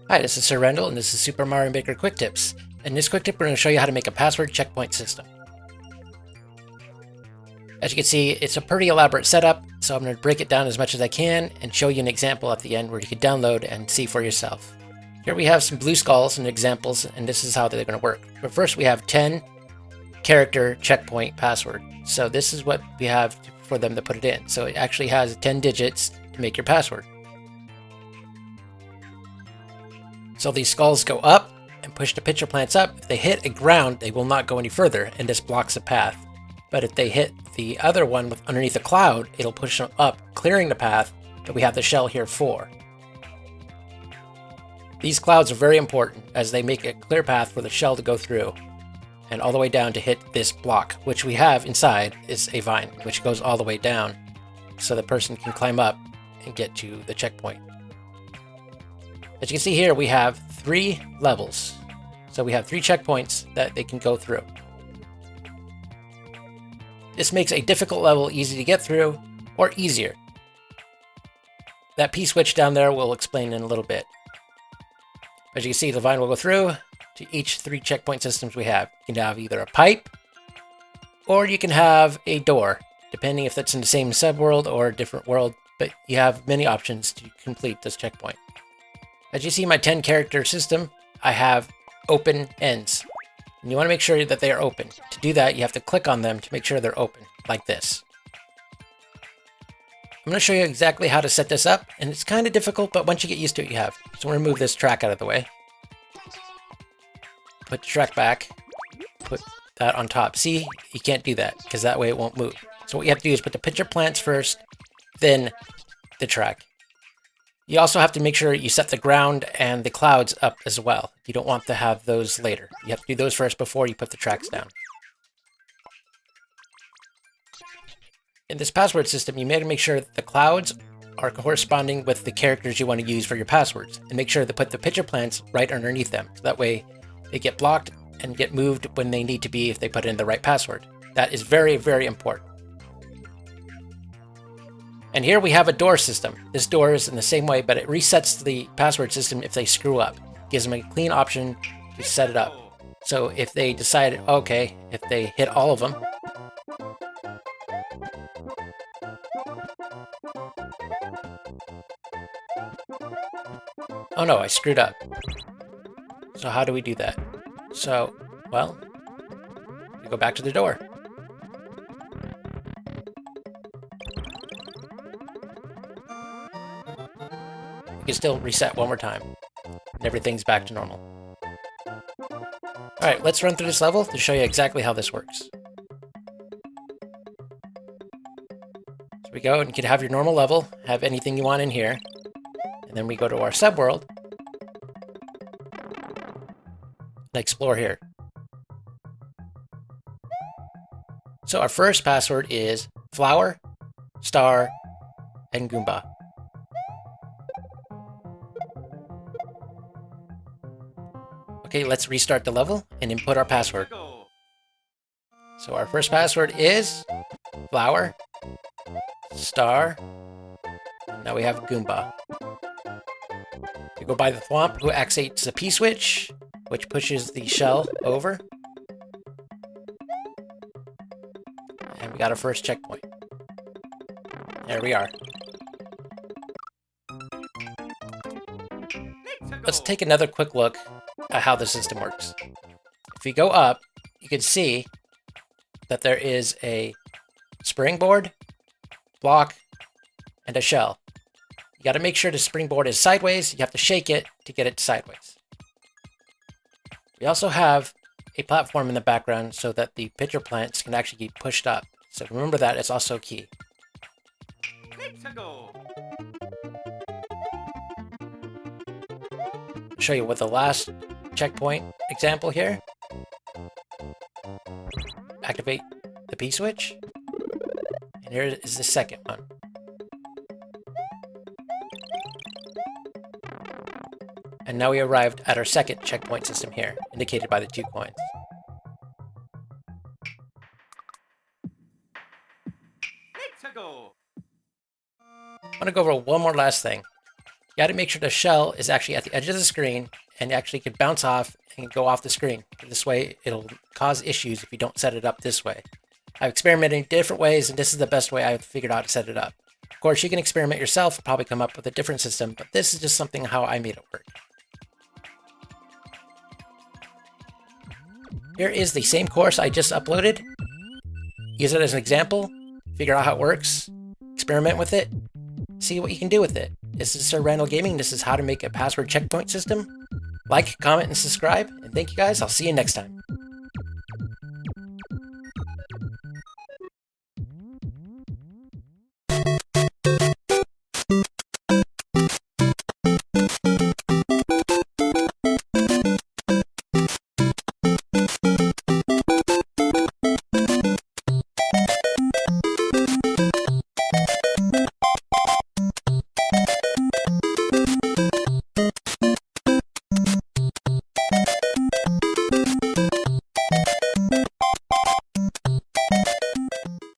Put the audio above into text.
Hi, this is Sir Rendell, and this is Super Mario Maker Quick Tips. In this quick tip, we're going to show you how to make a password checkpoint system. As you can see, it's a pretty elaborate setup, so I'm going to break it down as much as I can and show you an example at the end where you can download and see for yourself. Here we have some blue skulls and examples, and this is how they're going to work. But first we have 10 character checkpoint password. So this is what we have for them to put it in. So it actually has 10 digits to make your password. So these skulls go up and push the pitcher plants up. If they hit a ground, they will not go any further, and this blocks the path. But if they hit the other one with underneath a cloud, it'll push them up, clearing the path that we have the shell here for. These clouds are very important as they make a clear path for the shell to go through, and all the way down to hit this block, which we have inside is a vine, which goes all the way down, so the person can climb up and get to the checkpoint. As you can see here, we have 3 levels. So we have 3 checkpoints that they can go through. This makes a difficult level easy to get through, or easier. That P-switch down there we'll explain in a little bit. As you can see, the vine will go through to each 3 checkpoint systems we have. You can have either a pipe, or you can have a door, depending if that's in the same subworld or a different world, but you have many options to complete this checkpoint. As you see my 10 character system, I have open ends. And you want to make sure that they are open. To do that, you have to click on them to make sure they're open, like this. I'm going to show you exactly how to set this up, and it's kind of difficult, but once you get used to it, you have. So I'm going to move this track out of the way. Put the track back. Put that on top. See, you can't do that, because that way it won't move. So what you have to do is put the pitcher plants first, then the track. You also have to make sure you set the ground and the clouds up as well. You don't want to have those later. You have to do those first before you put the tracks down. In this password system, you need to make sure that the clouds are corresponding with the characters you want to use for your passwords. And make sure to put the pitcher plants right underneath them. So that way they get blocked and get moved when they need to be if they put in the right password. That is very, very important. And here we have a door system. This door is in the same way, but it resets the password system if they screw up. Gives them a clean option to set it up. So if they decide, okay, if they hit all of them, oh no, I screwed up. So how do we do that? So, well, we go back to the door. You can still reset one more time, and everything's back to normal. Alright, let's run through this level to show you exactly how this works. So we go, and you can have your normal level, have anything you want in here, and then we go to our subworld, and explore here. So our first password is flower, star, and Goomba. Okay, let's restart the level and input our password. So our first password is flower, star, and now we have Goomba. We go by the thwomp, who activates the P-switch, which pushes the shell over. And we got our first checkpoint. There we are. Let's take another quick look at how the system works. If you go up, you can see that there is a springboard, block, and a shell. You got to make sure the springboard is sideways. You have to shake it to get it sideways. We also have a platform in the background so that the pitcher plants can actually be pushed up. So remember that, it's also key. I'll show you with the last checkpoint example here. Activate the P-switch. And here is the second one. And now we arrived at our second checkpoint system here, indicated by the 2 coins. I want to go over one more last thing. You got to make sure the shell is actually at the edge of the screen and actually could bounce off and go off the screen. This way, it'll cause issues if you don't set it up this way. I've experimented in different ways, and this is the best way I've figured out to set it up. Of course, you can experiment yourself and probably come up with a different system, but this is just something how I made it work. Here is the same course I just uploaded. Use it as an example, figure out how it works, experiment with it, see what you can do with it. This is Sir Randall Gaming. This is how to make a password checkpoint system. Like, comment, and subscribe. And thank you guys. I'll see you next time.